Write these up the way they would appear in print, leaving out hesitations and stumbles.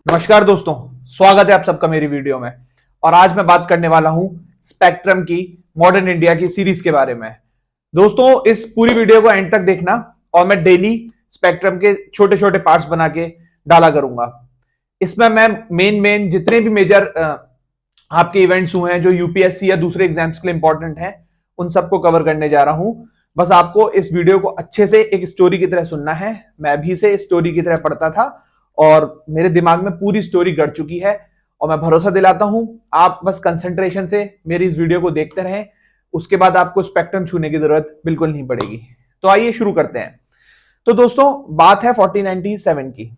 नमस्कार दोस्तों, स्वागत है आप सबका मेरी वीडियो में। और आज मैं बात करने वाला हूं स्पेक्ट्रम की मॉडर्न इंडिया की सीरीज के बारे में। दोस्तों, इस पूरी वीडियो को एंड तक देखना और मैं डेली स्पेक्ट्रम के छोटे छोटे पार्ट्स बना के डाला करूंगा। इसमें मैं मेन जितने भी मेजर आपके इवेंट्स हुए हैं जो यूपीएससी या दूसरे एग्जाम्स के लिए इंपॉर्टेंट हैं, उन सबको कवर करने जा रहा हूं। बस आपको इस वीडियो को अच्छे से एक स्टोरी की तरह सुनना है। मैं भी इसे स्टोरी की तरह पढ़ता था और मेरे दिमाग में पूरी स्टोरी गढ़ चुकी है और मैं भरोसा दिलाता हूं आप बस कंसंट्रेशन से मेरी इस वीडियो को देखते रहें, उसके बाद आपको स्पेक्ट्रम छूने की जरूरत बिल्कुल नहीं पड़ेगी। तो आइए शुरू करते हैं। तो दोस्तों, बात है 1497 की।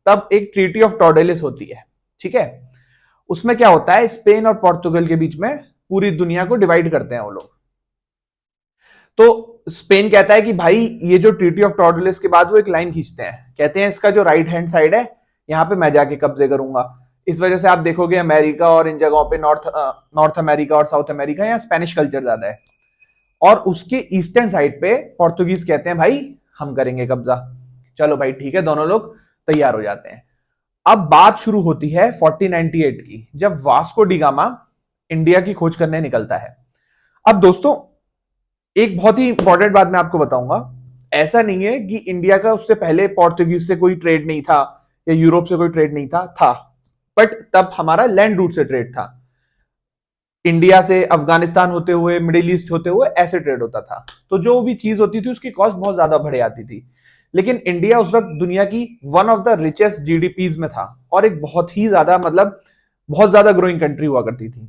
तब एक ट्रीटी ऑफ टॉर्डेलिस होती है, ठीक है। उसमें क्या होता है, स्पेन और पोर्तुगल के बीच में पूरी दुनिया को डिवाइड करते हैं वो लोग। तो स्पेन कहता है कि भाई ये जो ट्रीटी ऑफ टॉर्डेलिस के बाद वो एक लाइन खींचते हैं, कहते हैं इसका जो राइट हैंड साइड है यहां पे मैं जाके कब्जे करूंगा। इस वजह से आप देखोगे अमेरिका और इन जगहों पे नॉर्थ अमेरिका और साउथ अमेरिका या स्पेनिश कल्चर ज्यादा है। और उसके ईस्टर्न साइड पे पोर्तुगीज कहते हैं भाई हम करेंगे कब्जा। चलो भाई ठीक है, दोनों लोग तैयार हो जाते हैं। अब बात शुरू होती है 1498 की, जब वास्को डी गामा इंडिया की खोज करने निकलता है। अब दोस्तों, एक बहुत ही इंपॉर्टेंट बात मैं आपको बताऊंगा। ऐसा नहीं है कि इंडिया का उससे पहले पोर्तुगीज से कोई ट्रेड नहीं था या यूरोप से कोई ट्रेड नहीं था। बट तब हमारा लैंड रूट से ट्रेड था। इंडिया से अफगानिस्तान होते हुए, मिडिल ईस्ट होते हुए ऐसे ट्रेड होता था। तो जो भी चीज होती थी उसकी कॉस्ट बहुत ज्यादा बढ़ जाती थी। लेकिन इंडिया उस वक्त दुनिया की वन ऑफ द रिचेस्ट जीडीपीज में था और एक बहुत ही ज्यादा बहुत ज्यादा ग्रोइंग कंट्री हुआ करती थी।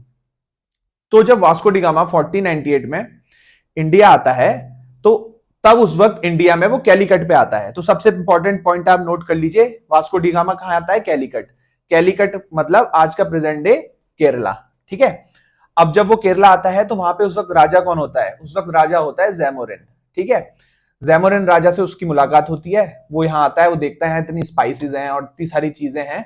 तो जब वास्को डी गामा 1498 में इंडिया आता है तो तब उस वक्त इंडिया में वो कैलीकट पे आता है। तो सबसे इंपॉर्टेंट पॉइंट आप नोट कर लीजिए, वास्को डी गामा कहां आता है? कैलीकट। कैलीकट मतलब आज का प्रेजेंट डे केरला, ठीक है। अब जब वो केरला आता है तो वहां पे उस वक्त राजा कौन होता है? उस वक्त राजा होता है जैमोरिन, ठीक है। जैमोरिन राजा से उसकी मुलाकात होती है। वो यहाँ आता है, वो देखता है इतनी स्पाइसेस हैं और इतनी सारी चीजें हैं।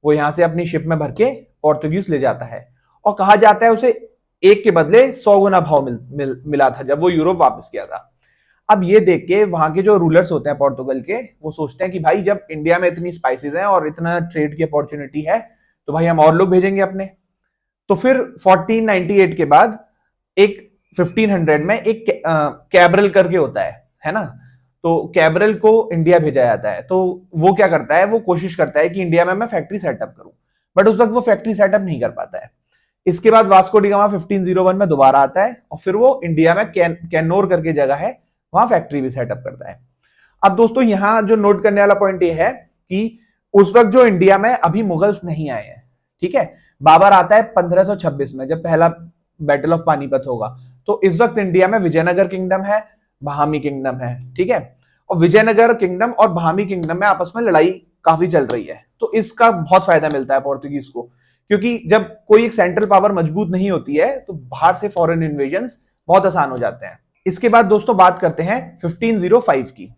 वो यहां से अपनी शिप में भर के पोर्तुगीज ले जाता है और कहा जाता है उसे एक के बदले 100 गुना भाव मिला था जब वो यूरोप वापस किया था। अब ये देख के वहां के जो रूलर्स होते हैं पोर्तुगल के, वो सोचते हैं कि भाई जब इंडिया में इतनी स्पाइसेस हैं और इतना ट्रेड की अपॉर्चुनिटी है तो भाई हम और लोग भेजेंगे अपने। तो फिर 1498 के बाद एक 1500 में एक कैब्रल करके होता है ना। तो कैब्रल को इंडिया भेजा जाता है। तो वो क्या करता है, वो कोशिश करता है कि इंडिया में मैं फैक्ट्री सेटअप करूं, बट उस वक्त वो फैक्ट्री सेटअप नहीं कर पाता है। इसके बाद वास्को डी गामा 1501 में दोबारा आता है और फिर वो इंडिया में कैनोर करके जगह है, वहां फैक्ट्री भी सेटअप करता है। अब दोस्तों, यहां जो नोट करने वाला पॉइंट ये है कि उस वक्त जो इंडिया में अभी मुगल्स नहीं आए हैं, ठीक है। बाबर आता है 1526 में, जब पहला बैटल ऑफ पानीपत होगा। तो इस वक्त इंडिया में विजयनगर किंगडम है, बहामी किंगडम है, ठीक है। और विजयनगर किंगडम और बहामी किंगडम में आपस में लड़ाई काफी चल रही है। तो इसका बहुत फायदा मिलता है पोर्तुगीज को, क्योंकि जब कोई एक सेंट्रल पावर मजबूत नहीं होती है तो बाहर से फॉरेन इन्वेजन्स बहुत आसान हो जाते हैं। इसके बाद दोस्तों बात करते हैं 1505 की।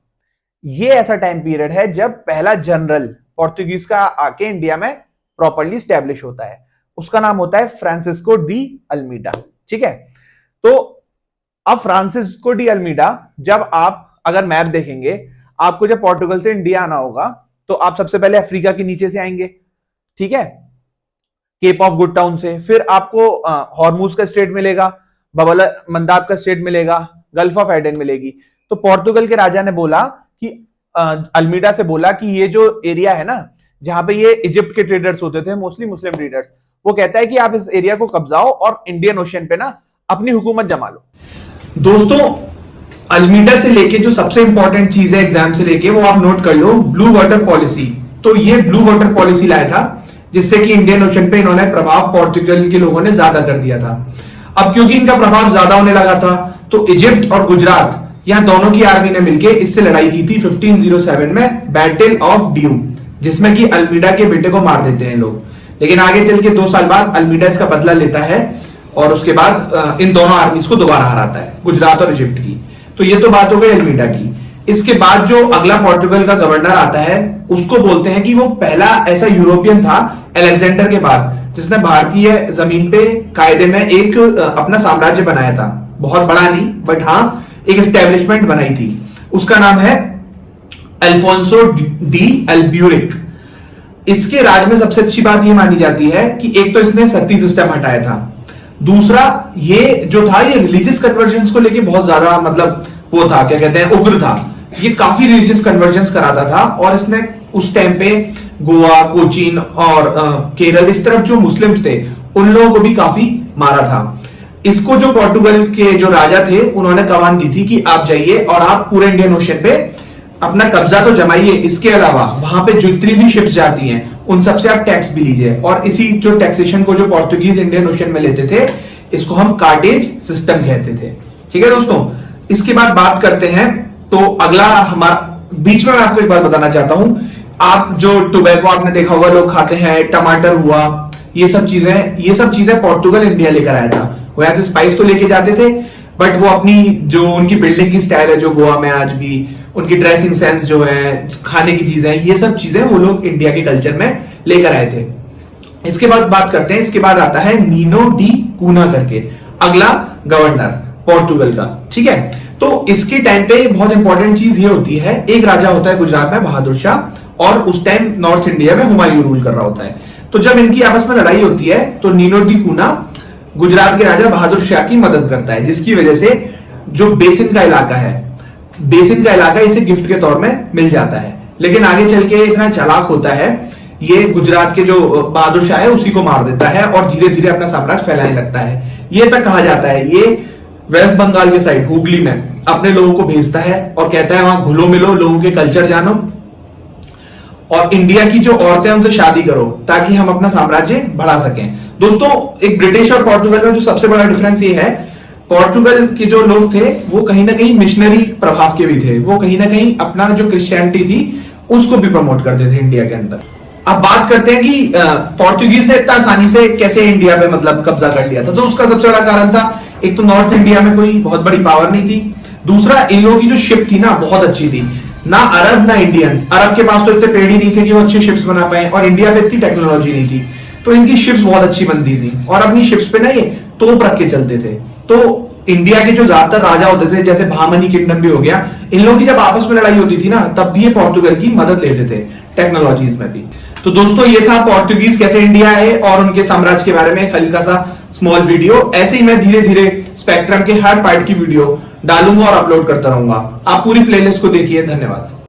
ये ऐसा टाइम पीरियड है जब पहला जनरल पोर्तुगीज का आके इंडिया में प्रॉपर्ली स्टैब्लिश होता है। उसका नाम होता है फ्रांसिस्को डी अल्मीडा, ठीक है। तो अब फ्रांसिस्को डी अल्मीडा, जब आप अगर मैप देखेंगे, आपको जब पोर्टुगल से इंडिया आना होगा तो आप सबसे पहले अफ्रीका के नीचे से आएंगे, ठीक है, केप ऑफ गुड टाउन से। फिर आपको हॉर्मूज का स्ट्रेट मिलेगा, बबल मंदाब का स्ट्रेट मिलेगा, गल्फ ऑफ एडन मिलेगी। तो पोर्तुगल के राजा ने बोला कि अल्मीडा से बोला कि ये जो एरिया है ना, जहां पे ये इजिप्ट के ट्रेडर्स होते थे, मोस्टली मुस्लिम ट्रेडर्स, वो कहता है कि आप इस एरिया को कब्जाओ और इंडियन ओशियन पे ना अपनी हुकूमत जमा लो। दोस्तों, अल्मीडा से लेके जो सबसे इंपॉर्टेंट चीज है एग्जाम से लेके, वो आप नोट कर लो, ब्लू वाटर पॉलिसी। तो ये ब्लू वाटर पॉलिसी लाया था जिससे कि इंडियन ओशन पे इन्होंने प्रभाव पोर्तुगल के लोगों ने ज्यादा कर दिया था। अब क्योंकि इनका प्रभाव ज्यादा होने लगा था तो इजिप्ट और गुजरात, यहां दोनों की आर्मी ने मिलकर इससे लड़ाई की थी 1507 में, बैटल ऑफ ड्यू, जिसमें कि अल्मीडा के बेटे को मार देते हैं लोग। लेकिन आगे चल के 2 साल बाद अल्मीडा इसका बदला लेता है और उसके बाद इन दोनों आर्मीज को दोबारा हराता है, गुजरात और इजिप्ट की। तो ये तो बात हो गई अल्मीडा की। इसके बाद जो अगला पोर्तुगल का गवर्नर आता है, उसको बोलते हैं कि वो पहला ऐसा यूरोपियन था अलेक्जेंडर के बाद जिसने भारतीय जमीन पे कायदे में एक अपना साम्राज्य बनाया था। बहुत बड़ा नहीं, बट हाँ एक एस्टेब्लिशमेंट बनाई थी। उसका नाम है अल्फोंसो डी अल्ब्यूरिक। इसके राज में सबसे अच्छी बात यह मानी जाती है कि एक तो इसने सती सिस्टम हटाया था, दूसरा ये जो था ये रिलीजियस कन्वर्जन्स को लेके बहुत ज्यादा मतलब वो था, क्या कहते हैं, उग्र था। ये काफी रिलीजियस कन्वर्जन्स कराता था और इसने उस टाइम पे गोवा, कोचीन और केरल इस तरफ जो मुस्लिम्स थे उन लोगों को भी काफी मारा था। इसको जो पोर्टुगल के जो राजा थे उन्होंने कमान दी थी कि आप जाइए और आप पूरे इंडियन ओशन पे अपना कब्जा तो जमाइए, इसके अलावा वहां पे जितनी भी शिप्स जाती हैं उन सबसे आप टैक्स भी लीजिए। और इसी जो टैक्सेशन को जो पोर्टुगीज इंडियन ओशन में लेते थे इसको हम कार्टेज सिस्टम कहते थे। ठीक है दोस्तों, इसके बाद बात करते हैं तो अगला हमारा बीच में मैं आपको एक बात बताना चाहता हूं। आप जो टोबैको आपने देखा होगा लोग खाते हैं, टमाटर हुआ, ये सब चीजें पोर्टुगल इंडिया लेकर आया था। वो ऐसे स्पाइस तो लेके जाते थे बट वो अपनी जो उनकी बिल्डिंग की स्टाइल है जो गोवा में आज भी, उनकी ड्रेसिंग सेंस जो है, खाने की चीजें, ये सब चीजें वो लोग इंडिया के कल्चर में लेकर आए थे। इसके बाद बात करते हैं, इसके बाद आता है नीनो डी कूना करके अगला गवर्नर पोर्टुगल का। ठीक है, तो इसके टाइम पे बहुत इंपॉर्टेंट चीज ये होती है, एक राजा होता है गुजरात में बहादुर शाह और उस टाइम नॉर्थ इंडिया में हुमायूं रूल कर रहा होता है। तो जब इनकी आपस में लड़ाई होती है तो नीनो डी कूना गुजरात के राजा बहादुर शाह की मदद करता है, जिसकी वजह से जो बेसिन का इलाका इसे गिफ्ट के तौर में मिल जाता है। लेकिन आगे चल के इतना चालाक होता है, ये गुजरात के जो बहादुर शाह है उसी को मार देता है और धीरे धीरे अपना साम्राज्य फैलाने लगता है। ये तक कहा जाता है ये वेस्ट बंगाल के साइड हुगली में अपने लोगों को भेजता है और कहता है वहां घुलो मिलो, लोगों के कल्चर जानो और इंडिया की जो औरतें उनसे शादी करो ताकि हम अपना साम्राज्य बढ़ा सकें। दोस्तों, एक ब्रिटिश और पोर्टुगल में जो सबसे बड़ा डिफरेंस ये है, पोर्टुगल के जो लोग थे वो कहीं ना कहीं मिशनरी प्रभाव के भी थे, वो कहीं ना कहीं अपना जो क्रिश्चियनिटी थी उसको भी प्रमोट करते थे इंडिया के अंदर। अब बात करते हैं कि पोर्टुगीज ने इतना आसानी से कैसे इंडिया पे मतलब कब्जा कर लिया था। तो उसका सबसे बड़ा कारण था, एक तो नॉर्थ इंडिया में कोई बहुत बड़ी पावर नहीं थी, दूसरा इन लोगों की जो शिप थी ना बहुत अच्छी थी, ना अरब ना इंडियंस। अरब के पास तो इतने पेड़ ही नहीं थे कि वो अच्छे शिप्स बना पाए और इंडिया में इतनी टेक्नोलॉजी नहीं थी, तो इनकी शिप्स बहुत अच्छी बनती थी और अपनी शिप्स पे ना ये तोप रख के चलते थे। तो इंडिया के जो ज्यादातर राजा होते थे, जैसे भामनी किंगडम भी हो गया, इन लोगों की जब आपस में लड़ाई होती थी ना तब भी ये पोर्टुगल की मदद लेते थे टेक्नोलॉजीज में भी। तो दोस्तों, ये था पोर्टुगीज कैसे इंडिया आए और उनके साम्राज्य के बारे में एक हल्का सा स्मॉल वीडियो। ऐसे ही मैं धीरे धीरे स्पेक्ट्रम के हर पार्ट की वीडियो डालूंगा और अपलोड करता रहूंगा। आप पूरी प्लेलिस्ट को देखिए। धन्यवाद।